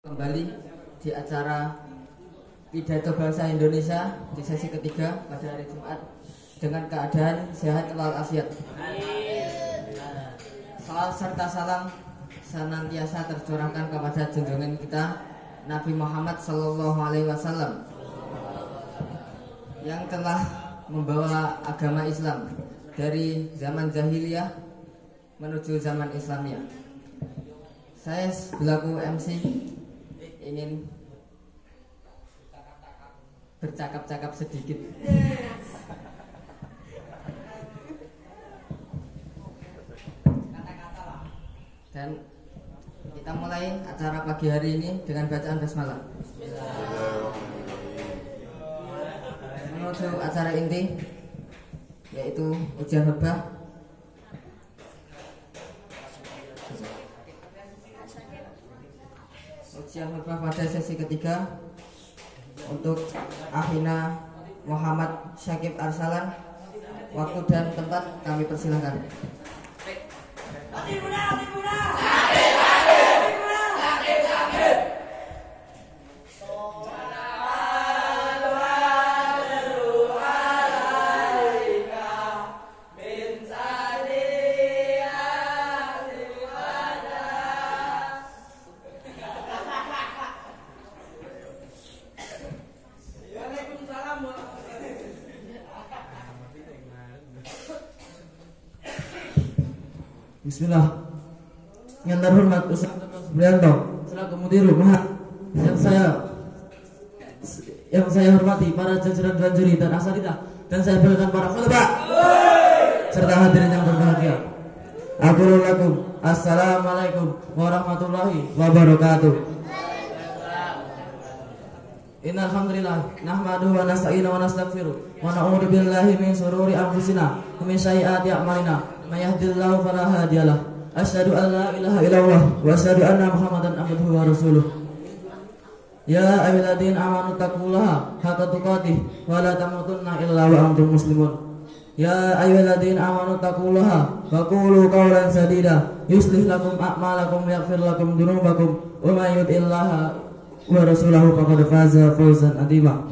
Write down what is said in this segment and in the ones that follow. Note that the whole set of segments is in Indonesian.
Kembali di acara Pidato Bangsa Indonesia di sesi ketiga pada hari Jumat dengan keadaan sehat walafiat. Salam serta salam senantiasa tercurahkan kepada junjungan kita Nabi Muhammad SAW yang telah membawa agama Islam dari zaman jahiliyah menuju zaman Islamiyah. Saya selaku MC ingin bercakap-cakap sedikit. Dan kita mulai acara pagi hari ini dengan bacaan basmalah. Menuju acara inti, yaitu ujian khutbah. Ujian khutbah pada sesi ketiga untuk Akhina Muhammad Syakib Arsalan. Waktu dan tempat kami persilahkan. Bismillah. Yang terhormat Ustaz Supriyanto selaku Mudirul Mahad, yang saya hormati para jajaran Dewan Juri dan asatidzah, dan saya berikan para khutbah serta hadirin yang berbahagia. Aqulu lakum assalamualaikum warahmatullahi wabarakatuh. Innal hamdalillah nahmaduhu wa nasta'inuhu wa nastaghfiruh wa na'udzu billahi min shururi anfusina wa min sayyiati a'malina. May yahdihillahu fala hadiyalah. Asyhadu an la ilaha illallah wa asyhadu anna Muhammadan abduhu wa rasuluh. Ya ayyuhalladzina amanu taqullaha haqqa tuqatih wa la tamutunna illa wa antum muslimun. Ya ayyuhalladzina amanu taqullaha wa qulu qawlan sadida yuslih lakum a'malakum wa yaghfir lakum dzunubakum wa may yuti'illaha wa rasulahu faqad faza fawzan 'azima.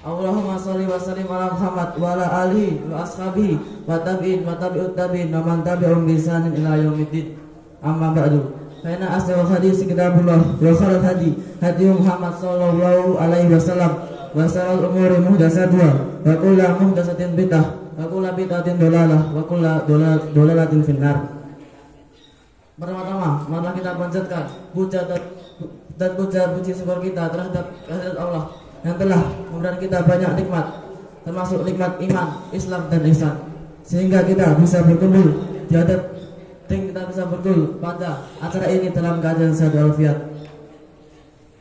Allahumma sholli wa sallim ala Muhammad wa ala alihi wa ashabihi wa tabi'in wa tabi'ut tabi'in wa man tabi'ahum bi ihsanin ila yaumiddin. Amma ba'du. Fa inna asdaqal hadits kitabullah wa khairal hadi Muhammad sallallahu alaihi wasallam wa sharral umuri muhdatsatuha wa kullu muhdatsatin bid'ah wa kullu bid'atin dhalalah wa kullu dhalalatin finnar. Pertama-tama, marilah kita panjatkan puja dan puji syukur kita terhadap kehadirat Allah yang telah memberikan kita banyak nikmat, termasuk nikmat iman, Islam dan ihsan, sehingga kita bisa berkumpul di hadap dan kita bisa berkumpul pada acara ini dalam keadaan sehat walafiat.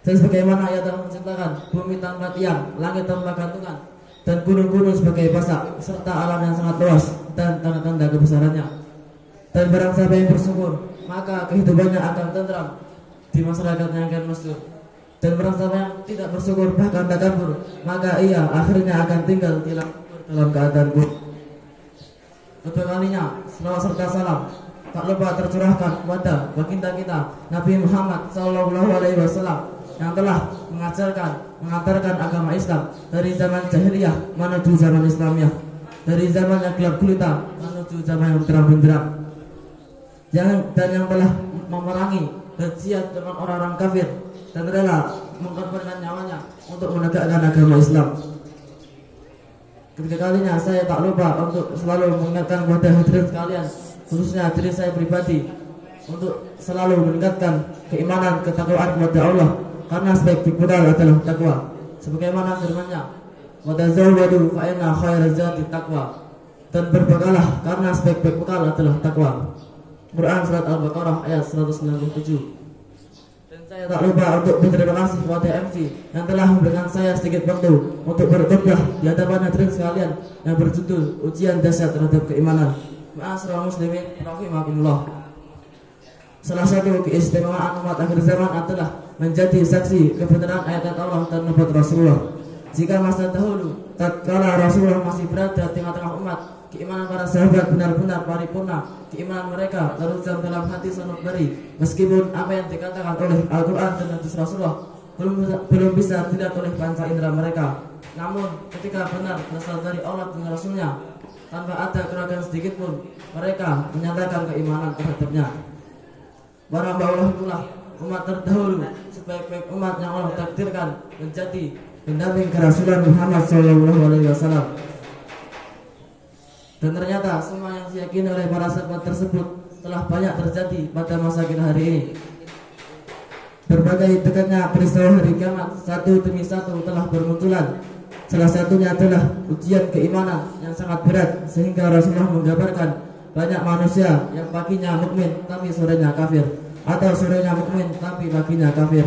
Dan sebagaimana ia telah menciptakan bumi tanpa tiang, langit tanpa gantungan, dan gunung-gunung sebagai pasak, serta alam yang sangat luas dan tanda-tanda kebesarannya. Dan barang siapa yang bersyukur, maka kehidupannya akan tentram di masyarakat yang akan masyhur. Dan barang siapa yang tidak bersyukur bahkan takabur, maka ia akhirnya akan tinggal dalam keadaan buruk. Kedua kalinya selawat serta salam tak lupa tercurahkan kepada baginda kita Nabi Muhammad SAW yang telah mengantarkan agama Islam dari zaman jahiliyah menuju zaman Islamiyah, dari zaman yang gelap gulita menuju zaman yang terang benderang, dan yang telah memerangi dan jihad dengan orang-orang kafir dan rela mengorbankan nyawanya untuk menegakkan agama Islam. Ketiga kalinya saya tak lupa untuk selalu mengingatkan kepada hadirin sekalian, khususnya diri saya pribadi, untuk selalu meningkatkan keimanan, ketakwaan kepada Allah, karena sebaik-baik bekal adalah takwa. Sebagaimana firman-Nya, "Wa tazawwadu fa inna khairaz zadi taqwa." Dan berbekalah karena sebaik-baik bekal adalah takwa. Quran surat Al-Baqarah ayat 197. Saya tak lupa untuk berterima kasih kepada MC yang telah memberikan saya sedikit waktu untuk berkhutbah di hadapan hadirin sekalian yang berjudul Ujian Dahsyat Terhadap Keimanan. Ma'asyiral muslimin rahimakumullah. Salah satu keistimewaan umat akhir zaman adalah menjadi saksi kebenaran ayat Allah dan nubuat Rasulullah. Jika masa dahulu tatkala Rasulullah masih berada di tengah-tengah umat, Keimanan para sahabat benar-benar paripurna. Keimanan mereka terusam dalam hati sanubari, meskipun apa yang dikatakan oleh Al-Quran dan hadis Rasulullah belum bisa dilihat oleh panca indera mereka. Namun ketika benar berasal dari Allah dan Rasulnya, tanpa ada keraguan sedikit pun, mereka menyatakan keimanan terhadapnya. Para hamba Allah itulah umat terdahulu, sebaik-baik umat yang Allah takdirkan menjadi pendamping kerasulan Muhammad SAW. Dan ternyata semua yang diyakini oleh para sahabat tersebut telah banyak terjadi pada masa kita hari ini. Berbagai dekatnya peristiwa hari kiamat satu demi satu telah bermunculan. Salah satunya adalah ujian keimanan yang sangat berat, sehingga Rasulullah menggambarkan banyak manusia yang paginya mukmin tapi sorenya kafir, atau sorenya mukmin tapi paginya kafir.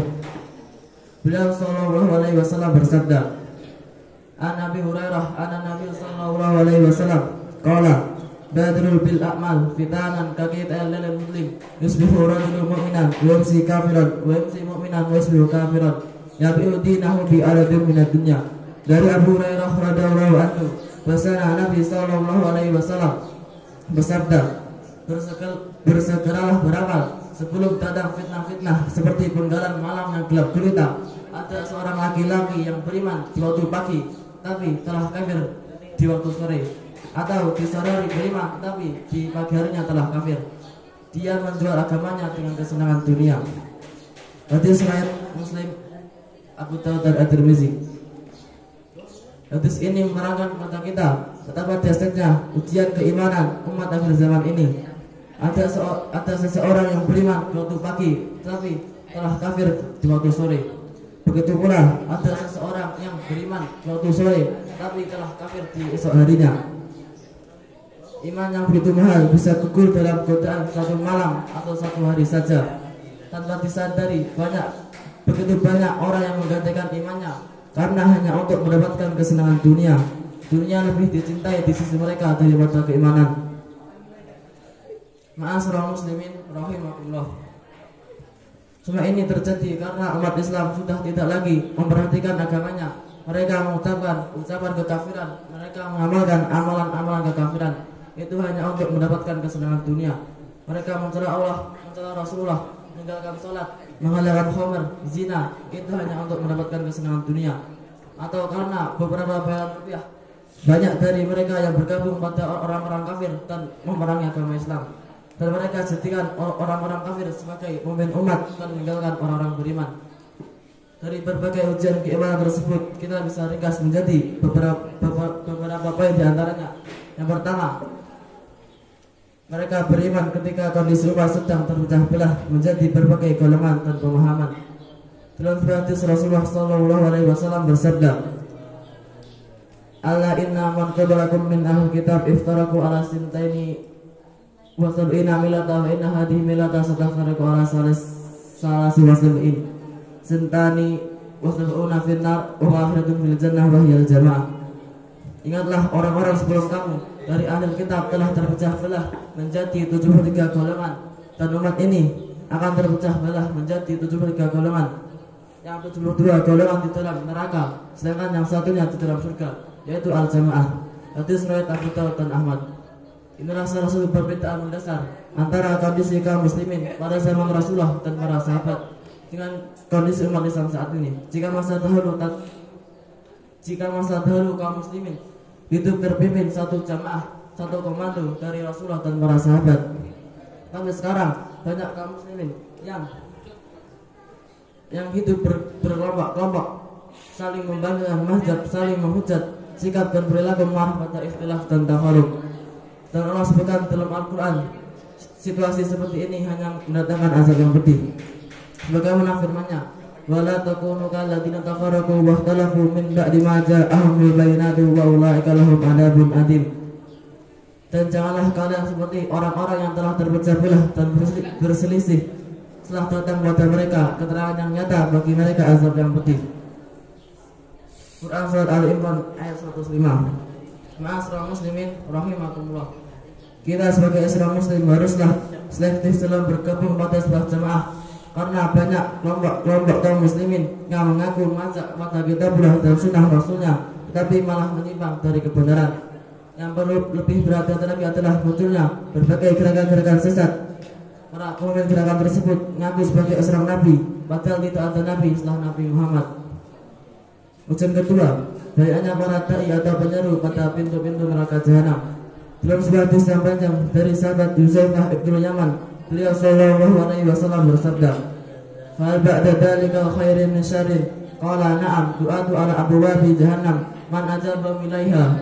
Beliau sallallahu alaihi wasallam bersabda, An Abi Hurairah ana Nabi sallallahu alaihi wasallam qala badrul bil a'mal fitanan kaqital lil muslim yusbihu rajulun mu'minan wa yumsi kafiran wa yumsi mu'minan wa yusbihu kafiran yabi'u dinahu bi aladin minad dunya. Dari Abu Hurairah radhiyallahu anhu, bahwasanya Nabi sallallahu alaihi wasallam bersabda, bersegeralah beramal sebelum datang fitnah-fitnah seperti penggalan malam yang gelap gulita. Ada seorang laki-laki yang beriman di waktu pagi tapi telah kafir di waktu sore, atau di sore hari beriman tapi di pagi harinya telah kafir. Dia menjual agamanya dengan kesenangan dunia. Hadis riwayat Muslim, Abu Dawud dan At-Tirmizi. Hadis ini menerangkan kepada kita betapa dahsyatnya ujian keimanan umat akhir zaman ini. Ada seseorang yang beriman di waktu pagi tapi telah kafir di waktu sore. Begitu pula ada seseorang yang beriman di waktu sore tapi telah kafir di esok harinya. Iman yang begitu mahal bisa gugur dalam godaan satu malam atau satu hari saja. Tanpa disadari begitu banyak orang yang menggantikan imannya karena hanya untuk mendapatkan kesenangan dunia. Dunia lebih dicintai di sisi mereka daripada keimanan. Ma'asyiral muslimin rahimakumullah. Semua ini terjadi karena umat Islam sudah tidak lagi memperhatikan agamanya. Mereka mengucapkan ucapan kekafiran, mereka mengamalkan amalan-amalan kekafiran. Itu hanya untuk mendapatkan kesenangan dunia. Mereka mencela Allah, mencela Rasulullah, meninggalkan sholat, menghalalkan khamr, zina. Itu hanya untuk mendapatkan kesenangan dunia. Atau karena beberapa bayaran rupiah. Banyak dari mereka yang bergabung pada orang-orang kafir dan memerangi agama Islam. Dan mereka jadikan orang-orang kafir sebagai pemimpin umat dan meninggalkan orang-orang beriman. Dari berbagai ujian keimanan tersebut, kita bisa ringkas menjadi beberapa poin di antaranya. Yang pertama, mereka beriman ketika kondisi umat sedang terpecah belah menjadi berbagai golongan dan pemahaman. Dalam hadis Rasulullah sallallahu alaihi wasallam bersabda, "Ala inna man qablakum min ahli kitab iftaraku ala sintaini wa sab'ina milata wa inna hadhihi milata satafariqu ala salasi wa sab'in sintani wa sab'una finnar wa akhiratun fil jannah wa hiyal jamaah." Ingatlah orang-orang sebelum kamu dari ahli kitab telah terpecah belah menjadi 73 golongan, dan umat ini akan terpecah belah menjadi 73 golongan. Yang 72 golongan di dalam neraka, sedangkan yang satunya di dalam surga, yaitu al-jamaah. Hadis riwayat Abu Dawud dan Ahmad. Inilah salah satu perbedaan mendasar antara kondisi kaum muslimin pada zaman Rasulullah dan para sahabat dengan kondisi umat Islam saat ini. Jika masa dahulu kaum muslimin hidup terpimpin satu jamaah, satu komando dari Rasulullah dan para sahabat. Tapi sekarang banyak kaum muslimin yang hidup berkelompok-kelompok, saling membanggakan mazhab, saling menghujat, sikap dan perilaku marah pada ikhtilaf dan tafarruq. Dan Allah sebutkan dalam Al-Quran, situasi seperti ini hanya mendatangkan azab yang pedih. Sebagaimana firman-Nya, "Wala takunu kalladzina tafarraqu wa ikhtalafu min ba'di ma ja'ahumul bayyinatu wa ulaika lahum 'adzabun adzim." Dan janganlah kalian seperti orang-orang yang telah terpecah belah dan berselisih setelah datang kepada mereka keterangan yang nyata bagi mereka azab yang pedih. Quran surat Al-Imran ayat 105. Ma'asyiral muslimin rahimakumullah. Kita sebagai Islam muslim haruslah selektif dalam bergabung pada sebuah jamaah, karena banyak kelompok kaum muslimin yang mengaku mengajak pada kitabullah dan sunnah Rasulnya, tetapi malah menyimpang dari kebenaran. Yang perlu lebih berhati-hati lagi adalah munculnya berbagai gerakan-gerakan sesat. Para pemimpin gerakan tersebut mengaku sebagai seorang nabi, padahal tidak ada nabi setelah Nabi Muhammad. Ujian kedua, banyaknya para dai atau penyeru pada pintu-pintu neraka jahanam. Dalam sebuah hadis yang panjang dari sahabat Huzaifah ibnu Yaman, beliau sallallahu alaihi wasallam bersabda, "Fal ba'da dzalika khairin min syarrin?" Qala na'am, du'atu ala abwabi jahannam man ajaba ilaiha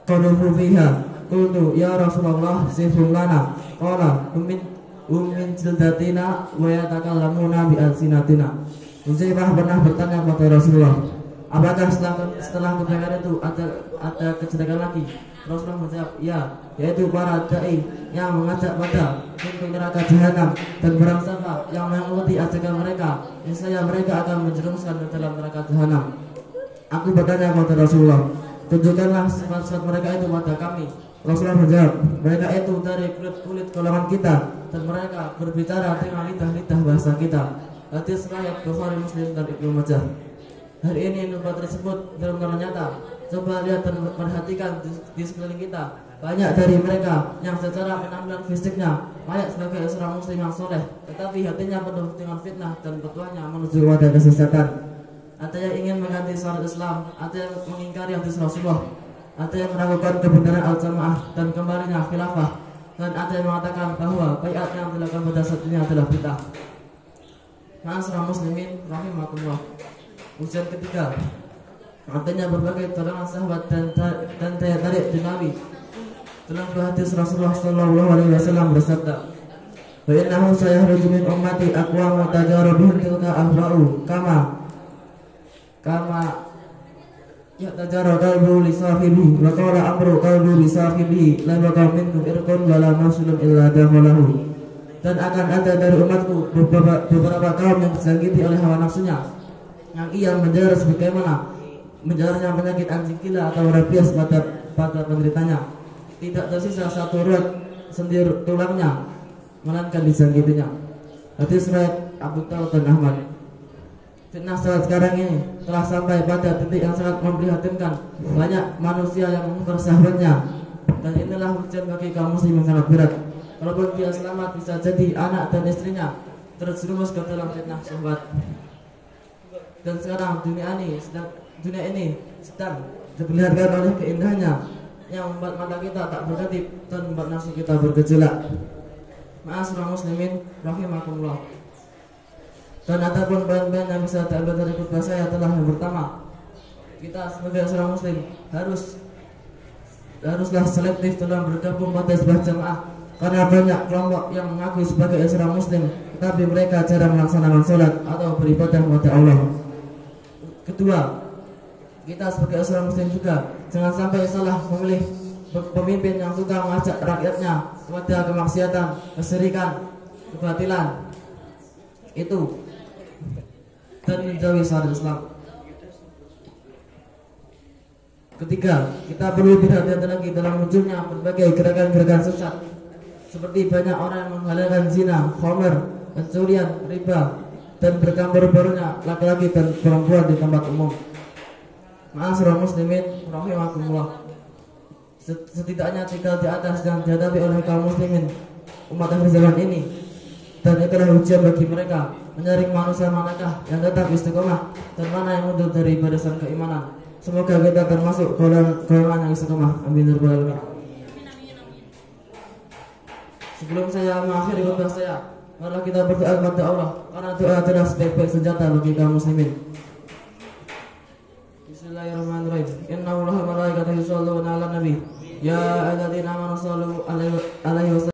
qaduhu fiha. Qultu ya Rasulullah sifhum lana. Qala ummin jildatina wa yatakallamuna bi alsinatina. Huzaifah pernah bertanya kepada Rasulullah, apakah setelah kebaikan itu ada kejelekan lagi? Rasulullah menjawab, ya, yaitu para dai yang mengajak pada pintu neraka jahanam, dan barang siapa yang mengikuti ajakan mereka, niscaya mereka akan menjerumuskan ke dalam neraka jahanam. Aku bertanya kepada Rasulullah, tunjukkanlah sifat-sifat mereka itu pada kami. Rasulullah menjawab, mereka itu dari kulit golongan kita, dan mereka berbicara dengan lidah-lidah bahasa kita. Hadis riwayat Bukhari, Muslim, dan Ibnu Majah. Hari ini nubuat tersebut benar-benar nyata. Coba lihat dan perhatikan di sekeliling kita. Banyak dari mereka yang secara penampilan fisiknya layak sebagai seorang muslim yang soleh, tetapi hatinya penuh dengan fitnah dan petuahnya menuju kepada kesesatan. Ada yang ingin mengganti syariat Islam, ada yang mengingkari hadis Rasulullah, ada yang meragukan kebenaran al-jamaah dan kembalinya khilafah, dan ada yang mengatakan bahwa baiat yang dilakukan pada saat ini adalah bid'ah. Ma'asyiral muslimin rahimakumullah. Ujian ketiga, artinya berbagai tolongan sahabat dan daya tarik dinawi. Dalam hadis Rasulullah sallallahu alaihi wasallam bersabda, "Wa innahu sayahruju min ummati aqwamu tajarabihim tilka ahwa'u kama yatajarra qalbu li sahibihi wa qala amru qalbu li sahibihi la baqa minkum irqun wa la masulun illa dakhalahu." Dan akan ada dari umatku beberapa kaum yang disakiti oleh hawa nafsunya, yang ia menjara sebagaimana menjaranya penyakit anjing gila atau rabies pada penderitanya. Tidak tersisa satu ruat sendir tulangnya melainkan disakitinya. Hadis riwayat Abu Dawud dan Ahmad. Fitnah saat sekarang ini telah sampai pada titik yang sangat memprihatinkan. Banyak manusia yang mengungkar sahabatnya, dan inilah ujian bagi kaum muslim yang sangat berat. Walaupun dia selamat, bisa jadi anak dan istrinya terjerumus ke dalam fitnah sahabat. Dan sekarang dunia ini sedang diperlihatkan oleh keindahannya yang membuat mata kita tak berkedip dan membuat nafsu kita bergejolak. Ma'asyiral muslimin rahimakumullah. Dan adapun poin-poin yang bisa diambil dari khutbah saya adalah yang pertama, kita sebagai seorang muslim haruslah selektif dalam bergabung pada sebuah jamaah, karena banyak kelompok yang mengaku sebagai seorang muslim tetapi mereka jarang melaksanakan sholat atau beribadah kepada Allah. Kedua, kita sebagai seorang muslim juga jangan sampai salah memilih pemimpin yang suka mengajak rakyatnya kepada kemaksiatan, kesyirikan, kebatilan itu, dan menjauhi syariat Islam. Ketiga, kita perlu berhati-hati lagi dalam munculnya berbagai gerakan-gerakan sesat, seperti banyak orang yang menghalalkan zina, khamr, pencurian, riba, dan bercampur barunya laki-laki dan perempuan di tempat umum. Ma'asyiral muslimin rahimakumullah. Setidaknya tiga di atas yang dihadapi oleh kaum muslimin umat akhir zaman ini, dan itulah ujian bagi mereka menyaring manusia manakah yang tetap istiqomah dan mana yang mundur dari barisan keimanan. Semoga kita termasuk golongan yang istiqomah. Amin ya rabbal alamin. Sebelum saya mengakhiri khutbah saya, marilah kita berdoa kepada Allah, karena doa adalah sebaik-baik senjata bagi kaum muslimin. Bismillahirrahmanirrahim. Inna Allaha wa malaikatahu yusholluna 'alan nabi. Ya ayyuhalladzina amanu shollu alaihi wa sallimu